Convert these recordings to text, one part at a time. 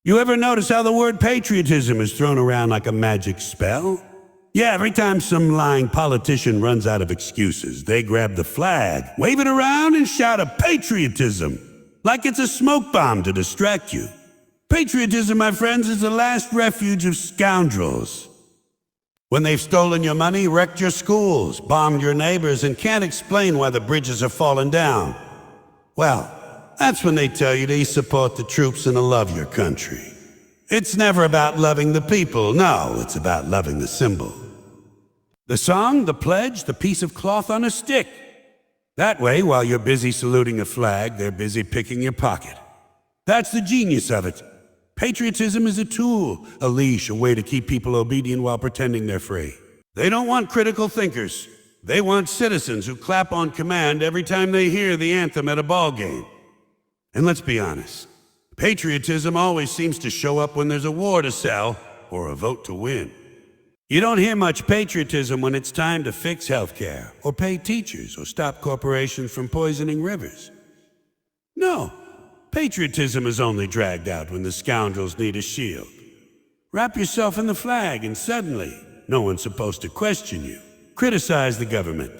You ever notice how the word patriotism is thrown around like a magic spell? Yeah, every time some lying politician runs out of excuses, they grab the flag, wave it around, and shout a patriotism, like it's a smoke bomb to distract you. Patriotism, my friends, is the last refuge of scoundrels. When they've stolen your money, wrecked your schools, bombed your neighbors, and can't explain why the bridges are falling down, well, that's when they tell you they support the troops and to love your country. It's never about loving the people, no, it's about loving the symbol. The song, the pledge, the piece of cloth on a stick. That way, while you're busy saluting a flag, they're busy picking your pocket. That's the genius of it. Patriotism is a tool, a leash, a way to keep people obedient while pretending they're free. They don't want critical thinkers. They want citizens who clap on command every time they hear the anthem at a ball game. And let's be honest, patriotism always seems to show up when there's a war to sell or a vote to win. You don't hear much patriotism when it's time to fix healthcare, or pay teachers, or stop corporations from poisoning rivers. No, patriotism is only dragged out when the scoundrels need a shield. Wrap yourself in the flag and suddenly, no one's supposed to question you. Criticize the government.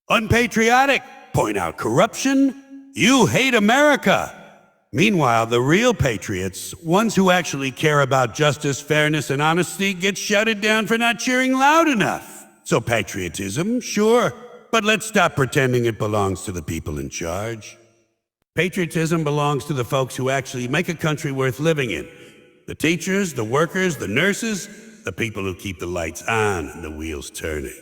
Unpatriotic, point out corruption. You hate America. Meanwhile, the real patriots, ones who actually care about justice, fairness, and honesty, get shouted down for not cheering loud enough. So patriotism, sure, but let's stop pretending it belongs to the people in charge. Patriotism belongs to the folks who actually make a country worth living in. The teachers, the workers, the nurses, the people who keep the lights on and the wheels turning.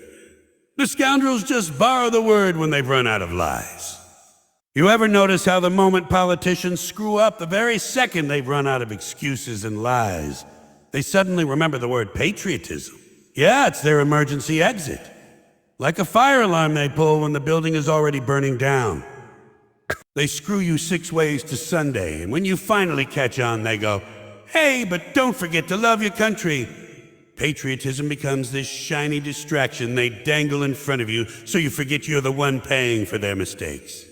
The scoundrels just borrow the word when they've run out of lies. You ever notice how the moment politicians screw up, the very second they've run out of excuses and lies, they suddenly remember the word patriotism? Yeah, it's their emergency exit. Like a fire alarm they pull when the building is already burning down. They screw you 6 ways to Sunday, and when you finally catch on, they go, "Hey, but don't forget to love your country." Patriotism becomes this shiny distraction they dangle in front of you so you forget you're the one paying for their mistakes.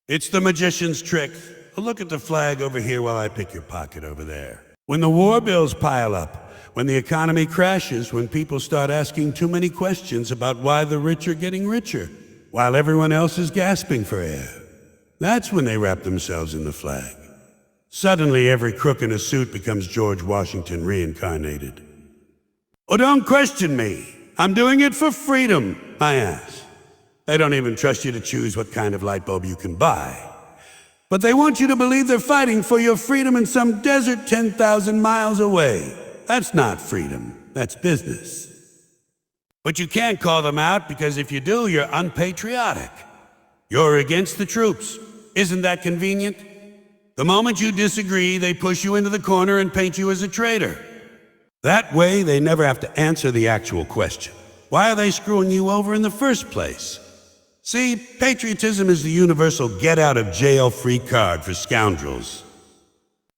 It's the magician's trick. Look at the flag over here while I pick your pocket over there. When the war bills pile up, when the economy crashes, when people start asking too many questions about why the rich are getting richer, while everyone else is gasping for air, that's when they wrap themselves in the flag. Suddenly, every crook in a suit becomes George Washington reincarnated. Oh, don't question me. I'm doing it for freedom, I ask. They don't even trust you to choose what kind of light bulb you can buy. But they want you to believe they're fighting for your freedom in some desert 10,000 miles away. That's not freedom, that's business. But you can't call them out because if you do, you're unpatriotic. You're against the troops. Isn't that convenient? The moment you disagree, they push you into the corner and paint you as a traitor. That way, they never have to answer the actual question. Why are they screwing you over in the first place? See, patriotism is the universal get-out-of-jail-free card for scoundrels.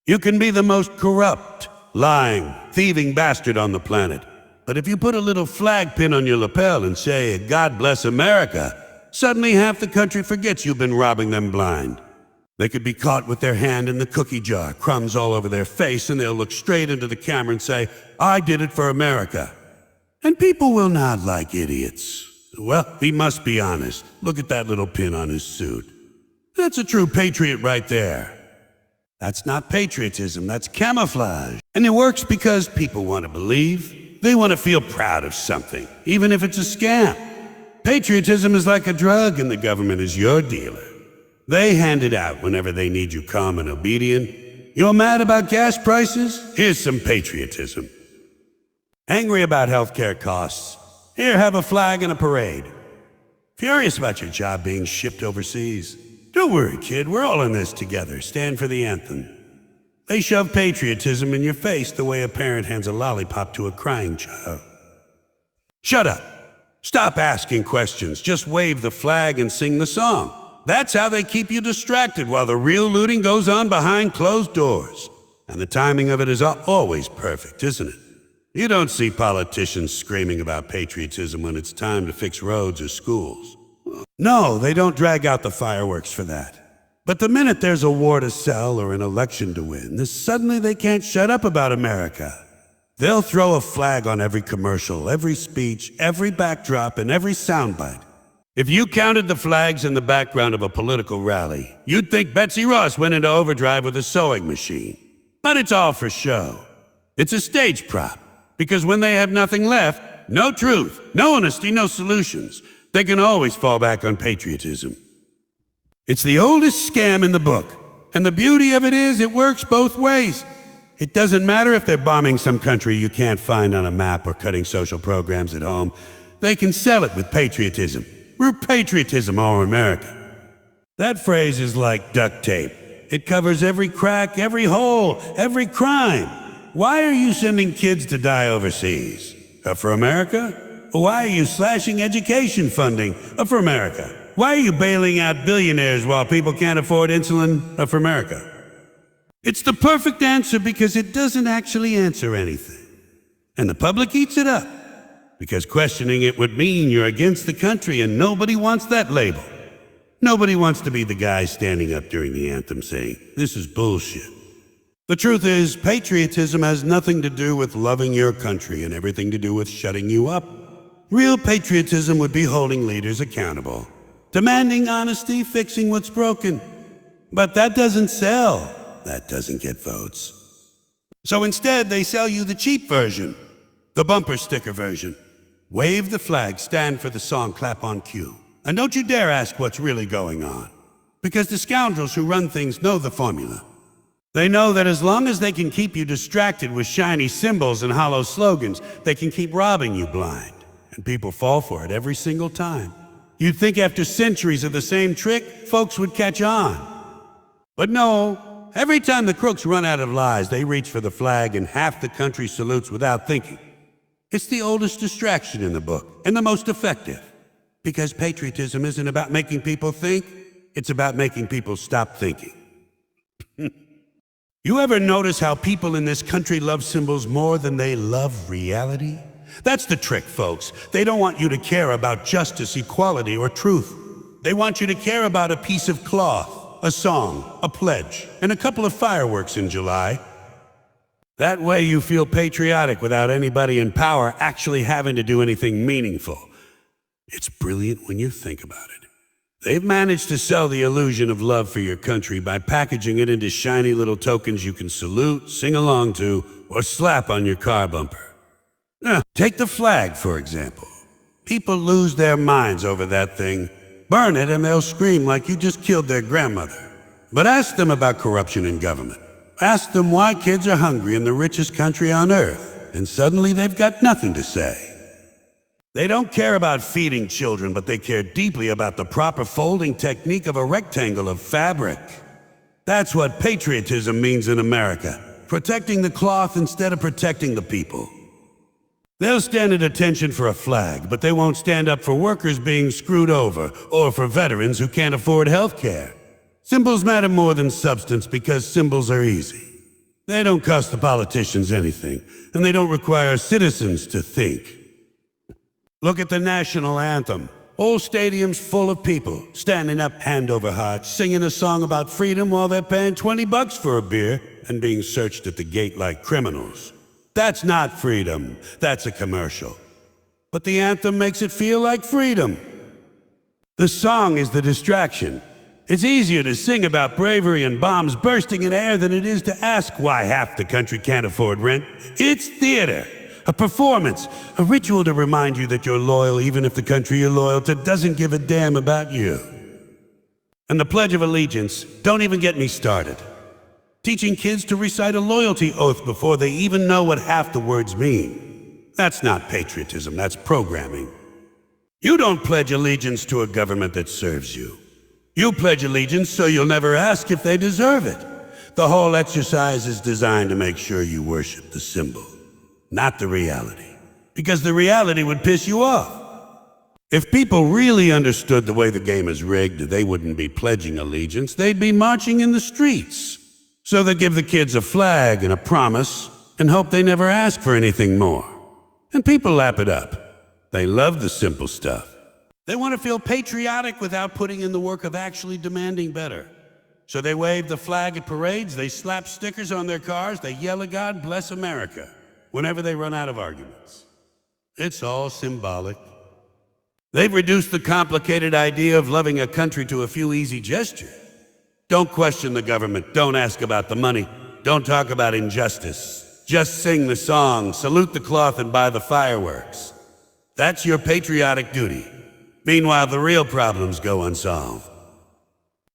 You can be the most corrupt, lying, thieving bastard on the planet, but if you put a little flag pin on your lapel and say, "God bless America," suddenly half the country forgets you've been robbing them blind. They could be caught with their hand in the cookie jar, crumbs all over their face, and they'll look straight into the camera and say, "I did it for America." And people will nod like idiots. Well, he must be honest. Look at that little pin on his suit. That's a true patriot right there. That's not patriotism, that's camouflage. And it works because people want to believe. They want to feel proud of something, even if it's a scam. Patriotism is like a drug and the government is your dealer. They hand it out whenever they need you calm and obedient. You're mad about gas prices? Here's some patriotism. Angry about healthcare costs? Here, have a flag and a parade. Furious about your job being shipped overseas? Don't worry, kid, we're all in this together. Stand for the anthem. They shove patriotism in your face the way a parent hands a lollipop to a crying child. Shut up. Stop asking questions. Just wave the flag and sing the song. That's how they keep you distracted while the real looting goes on behind closed doors. And the timing of it is always perfect, isn't it? You don't see politicians screaming about patriotism when it's time to fix roads or schools. No, they don't drag out the fireworks for that. But the minute there's a war to sell or an election to win, suddenly they can't shut up about America. They'll throw a flag on every commercial, every speech, every backdrop, and every soundbite. If you counted the flags in the background of a political rally, you'd think Betsy Ross went into overdrive with a sewing machine. But it's all for show. It's a stage prop, because when they have nothing left, no truth, no honesty, no solutions, they can always fall back on patriotism. It's the oldest scam in the book, and the beauty of it is it works both ways. It doesn't matter if they're bombing some country you can't find on a map or cutting social programs at home. They can sell it with patriotism. We're patriotism all America. That phrase is like duct tape. It covers every crack, every hole, every crime. Why are you sending kids to die overseas? For America? Why are you slashing education funding? For America. Why are you bailing out billionaires while people can't afford insulin? For America. It's the perfect answer because it doesn't actually answer anything. And the public eats it up. Because questioning it would mean you're against the country, and nobody wants that label. Nobody wants to be the guy standing up during the anthem saying, "This is bullshit." The truth is, patriotism has nothing to do with loving your country and everything to do with shutting you up. Real patriotism would be holding leaders accountable, demanding honesty, fixing what's broken. But that doesn't sell. That doesn't get votes. So instead, they sell you the cheap version, the bumper sticker version. Wave the flag, stand for the song, clap on cue. And don't you dare ask what's really going on. Because the scoundrels who run things know the formula. They know that as long as they can keep you distracted with shiny symbols and hollow slogans, they can keep robbing you blind. And people fall for it every single time. You'd think after centuries of the same trick, folks would catch on. But no, every time the crooks run out of lies, they reach for the flag and half the country salutes without thinking. It's the oldest distraction in the book, and the most effective. Because patriotism isn't about making people think, it's about making people stop thinking. You ever notice how people in this country love symbols more than they love reality? That's the trick, folks. They don't want you to care about justice, equality, or truth. They want you to care about a piece of cloth, a song, a pledge, and a couple of fireworks in July. That way you feel patriotic without anybody in power actually having to do anything meaningful. It's brilliant when you think about it. They've managed to sell the illusion of love for your country by packaging it into shiny little tokens you can salute, sing along to, or slap on your car bumper. Now, take the flag, for example. People lose their minds over that thing. Burn it and they'll scream like you just killed their grandmother. But ask them about corruption in government. Ask them why kids are hungry in the richest country on earth, and suddenly they've got nothing to say. They don't care about feeding children, but they care deeply about the proper folding technique of a rectangle of fabric. That's what patriotism means in America, protecting the cloth instead of protecting the people. They'll stand at attention for a flag, but they won't stand up for workers being screwed over, or for veterans who can't afford health care. Symbols matter more than substance because symbols are easy. They don't cost the politicians anything, and they don't require citizens to think. Look at the national anthem. Whole stadiums full of people, standing up hand over heart, singing a song about freedom while they're paying $20 for a beer and being searched at the gate like criminals. That's not freedom, that's a commercial. But the anthem makes it feel like freedom. The song is the distraction. It's easier to sing about bravery and bombs bursting in air than it is to ask why half the country can't afford rent. It's theater, a performance, a ritual to remind you that you're loyal even if the country you're loyal to doesn't give a damn about you. And the Pledge of Allegiance, don't even get me started. Teaching kids to recite a loyalty oath before they even know what half the words mean. That's not patriotism, that's programming. You don't pledge allegiance to a government that serves you. You pledge allegiance so you'll never ask if they deserve it. The whole exercise is designed to make sure you worship the symbol, not the reality. Because the reality would piss you off. If people really understood the way the game is rigged, they wouldn't be pledging allegiance, they'd be marching in the streets. So they give the kids a flag and a promise and hope they never ask for anything more. And people lap it up. They love the simple stuff. They want to feel patriotic without putting in the work of actually demanding better. So they wave the flag at parades, they slap stickers on their cars, they yell "God bless America" whenever they run out of arguments. It's all symbolic. They've reduced the complicated idea of loving a country to a few easy gestures. Don't question the government, don't ask about the money, don't talk about injustice. Just sing the song, salute the cloth, and buy the fireworks. That's your patriotic duty. Meanwhile, the real problems go unsolved.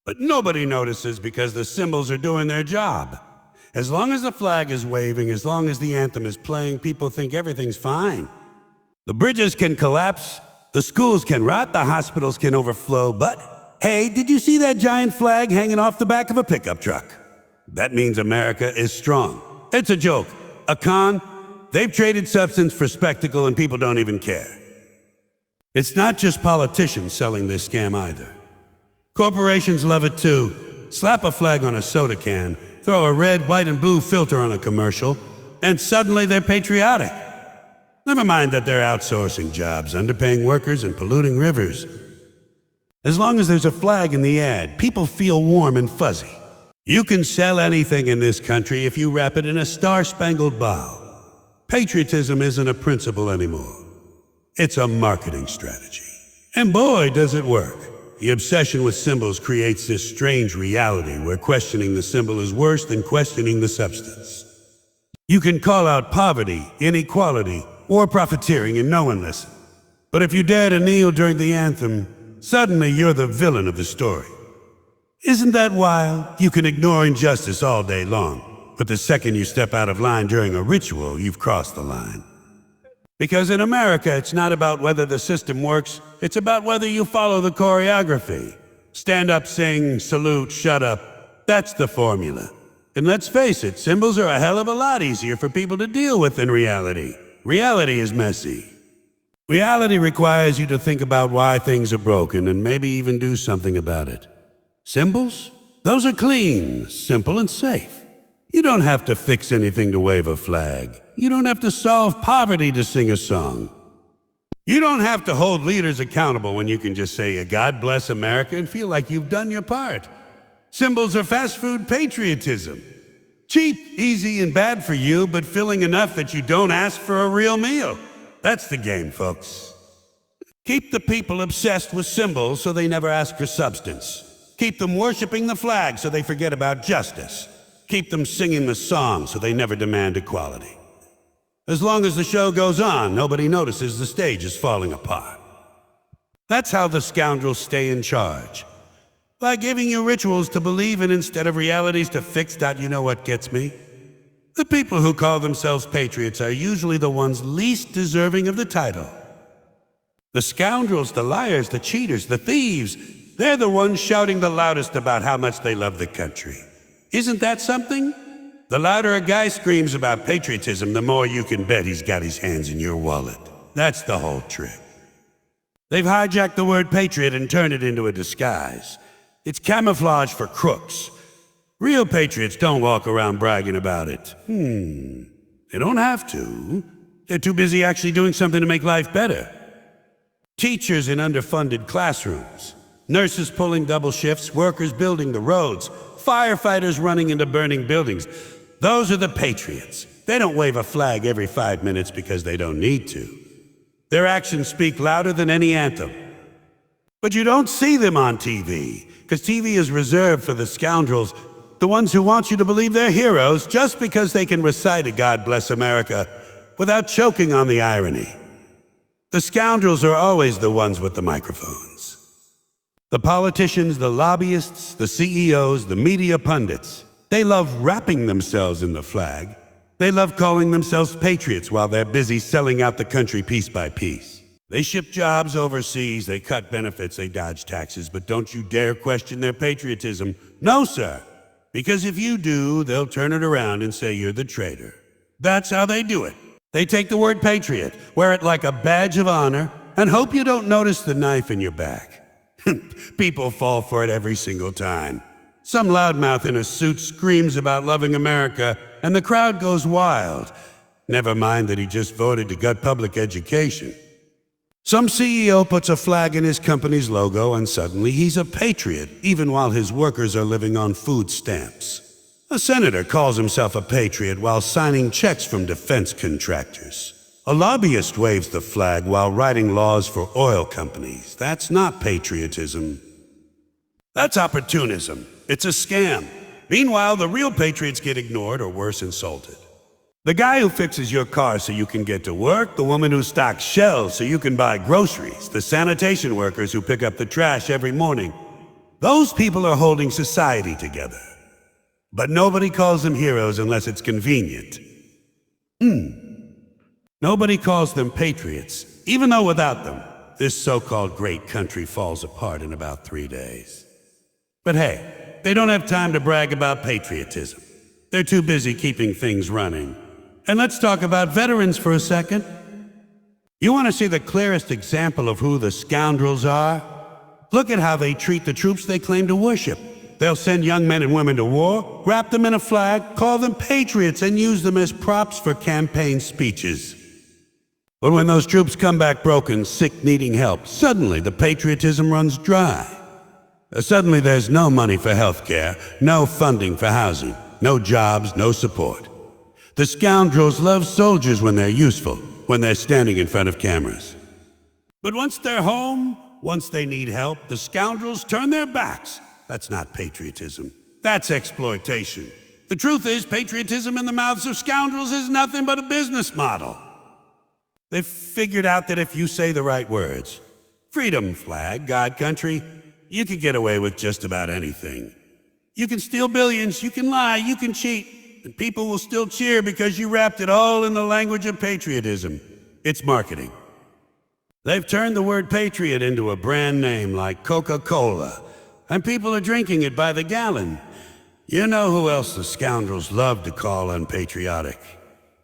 But nobody notices because the symbols are doing their job. As long as the flag is waving, as long as the anthem is playing, people think everything's fine. The bridges can collapse, the schools can rot, the hospitals can overflow, but hey, did you see that giant flag hanging off the back of a pickup truck? That means America is strong. It's a joke, a con. They've traded substance for spectacle and people don't even care. It's not just politicians selling this scam either. Corporations love it too. Slap a flag on a soda can, throw a red, white, and blue filter on a commercial, and suddenly they're patriotic. Never mind that they're outsourcing jobs, underpaying workers, and polluting rivers. As long as there's a flag in the ad, people feel warm and fuzzy. You can sell anything in this country if you wrap it in a star-spangled bow. Patriotism isn't a principle anymore. It's a marketing strategy. And boy, does it work. The obsession with symbols creates this strange reality where questioning the symbol is worse than questioning the substance. You can call out poverty, inequality, or profiteering and no one listens. But if you dare to kneel during the anthem, suddenly you're the villain of the story. Isn't that wild? You can ignore injustice all day long, but the second you step out of line during a ritual, you've crossed the line. Because in America, it's not about whether the system works, it's about whether you follow the choreography. Stand up, sing, salute, shut up. That's the formula. And let's face it, symbols are a hell of a lot easier for people to deal with than reality. Reality is messy. Reality requires you to think about why things are broken and maybe even do something about it. Symbols? Those are clean, simple, and safe. You don't have to fix anything to wave a flag. You don't have to solve poverty to sing a song. You don't have to hold leaders accountable when you can just say, "God bless America," and feel like you've done your part. Symbols are fast food patriotism. Cheap, easy, and bad for you, but filling enough that you don't ask for a real meal. That's the game, folks. Keep the people obsessed with symbols so they never ask for substance. Keep them worshiping the flag so they forget about justice. Keep them singing the song so they never demand equality. As long as the show goes on, nobody notices the stage is falling apart. That's how the scoundrels stay in charge. By giving you rituals to believe in instead of realities to fix. You know what gets me? The people who call themselves patriots are usually the ones least deserving of the title. The scoundrels, the liars, the cheaters, the thieves, they're the ones shouting the loudest about how much they love the country. Isn't that something? The louder a guy screams about patriotism, the more you can bet he's got his hands in your wallet. That's the whole trick. They've hijacked the word patriot and turned it into a disguise. It's camouflage for crooks. Real patriots don't walk around bragging about it. They don't have to. They're too busy actually doing something to make life better. Teachers in underfunded classrooms, nurses pulling double shifts, workers building the roads, firefighters running into burning buildings. Those are the patriots. They don't wave a flag every 5 minutes because they don't need to. Their actions speak louder than any anthem. But you don't see them on TV, because TV is reserved for the scoundrels, the ones who want you to believe they're heroes just because they can recite a "God bless America" without choking on the irony. The scoundrels are always the ones with the microphones. The politicians, the lobbyists, the CEOs, the media pundits, they love wrapping themselves in the flag. They love calling themselves patriots while they're busy selling out the country piece by piece. They ship jobs overseas, they cut benefits, they dodge taxes, but don't you dare question their patriotism. No, sir. Because if you do, they'll turn it around and say you're the traitor. That's how they do it. They take the word patriot, wear it like a badge of honor, and hope you don't notice the knife in your back. People fall for it every single time. Some loudmouth in a suit screams about loving America, and the crowd goes wild. Never mind that he just voted to gut public education. Some CEO puts a flag in his company's logo and suddenly he's a patriot, even while his workers are living on food stamps. A senator calls himself a patriot while signing checks from defense contractors. A lobbyist waves the flag while writing laws for oil companies. That's not patriotism. That's opportunism. It's a scam. Meanwhile, the real patriots get ignored or worse, insulted. The guy who fixes your car so you can get to work, the woman who stocks shelves so you can buy groceries, the sanitation workers who pick up the trash every morning. Those people are holding society together. But nobody calls them heroes unless it's convenient. Nobody calls them patriots, even though without them, this so-called great country falls apart in about 3 days. But hey, they don't have time to brag about patriotism. They're too busy keeping things running. And let's talk about veterans for a second. You want to see the clearest example of who the scoundrels are? Look at how they treat the troops they claim to worship. They'll send young men and women to war, wrap them in a flag, call them patriots, and use them as props for campaign speeches. But when those troops come back broken, sick, needing help, suddenly the patriotism runs dry. Suddenly there's no money for health care, no funding for housing, no jobs, no support. The scoundrels love soldiers when they're useful, when they're standing in front of cameras. But once they're home, once they need help, the scoundrels turn their backs. That's not patriotism. That's exploitation. The truth is, patriotism in the mouths of scoundrels is nothing but a business model. They've figured out that if you say the right words, freedom flag, God country, you can get away with just about anything. You can steal billions, you can lie, you can cheat, and people will still cheer because you wrapped it all in the language of patriotism. It's marketing. They've turned the word patriot into a brand name like Coca-Cola, and people are drinking it by the gallon. You know who else the scoundrels love to call unpatriotic?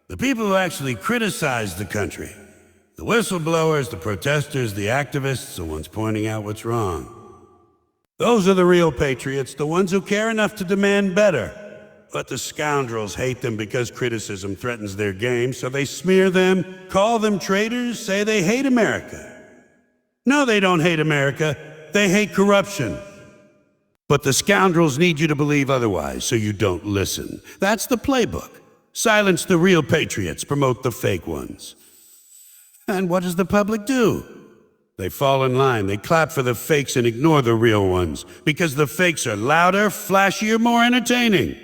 The people who actually criticize the country. The whistleblowers, the protesters, the activists, the ones pointing out what's wrong. Those are the real patriots, the ones who care enough to demand better. But the scoundrels hate them because criticism threatens their game, so they smear them, call them traitors, say they hate America. No, they don't hate America. They hate corruption. But the scoundrels need you to believe otherwise, so you don't listen. That's the playbook. Silence the real patriots, promote the fake ones. And what does the public do? They fall in line, they clap for the fakes and ignore the real ones, because the fakes are louder, flashier, more entertaining.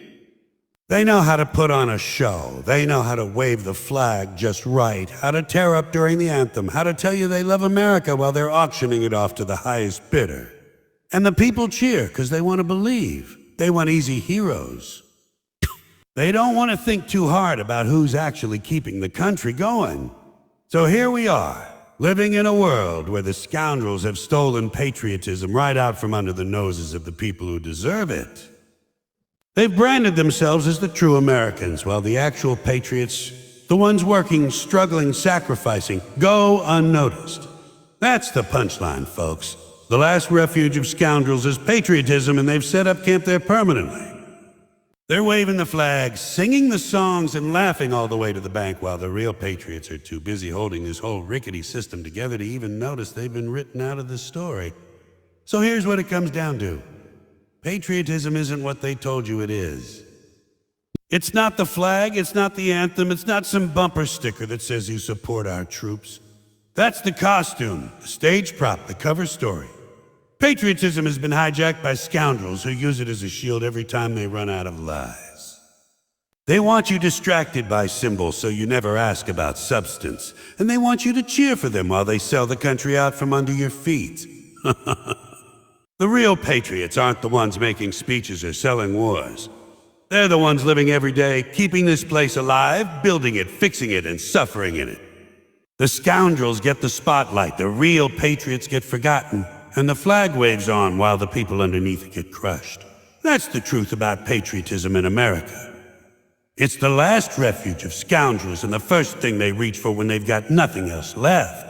They know how to put on a show. They know how to wave the flag just right, how to tear up during the anthem, how to tell you they love America while they're auctioning it off to the highest bidder. And the people cheer because they want to believe. They want easy heroes. They don't want to think too hard about who's actually keeping the country going. So here we are, living in a world where the scoundrels have stolen patriotism right out from under the noses of the people who deserve it. They've branded themselves as the true Americans, while the actual patriots, the ones working, struggling, sacrificing, go unnoticed. That's the punchline, folks. The last refuge of scoundrels is patriotism, and they've set up camp there permanently. They're waving the flags, singing the songs, and laughing all the way to the bank, while the real patriots are too busy holding this whole rickety system together to even notice they've been written out of the story. So here's what it comes down to. Patriotism isn't what they told you it is. It's not the flag, it's not the anthem, it's not some bumper sticker that says you support our troops. That's the costume, the stage prop, the cover story. Patriotism has been hijacked by scoundrels who use it as a shield every time they run out of lies. They want you distracted by symbols so you never ask about substance, and they want you to cheer for them while they sell the country out from under your feet. The real patriots aren't the ones making speeches or selling wars. They're the ones living every day, keeping this place alive, building it, fixing it, and suffering in it. The scoundrels get the spotlight, the real patriots get forgotten, and the flag waves on while the people underneath it get crushed. That's the truth about patriotism in America. It's the last refuge of scoundrels and the first thing they reach for when they've got nothing else left.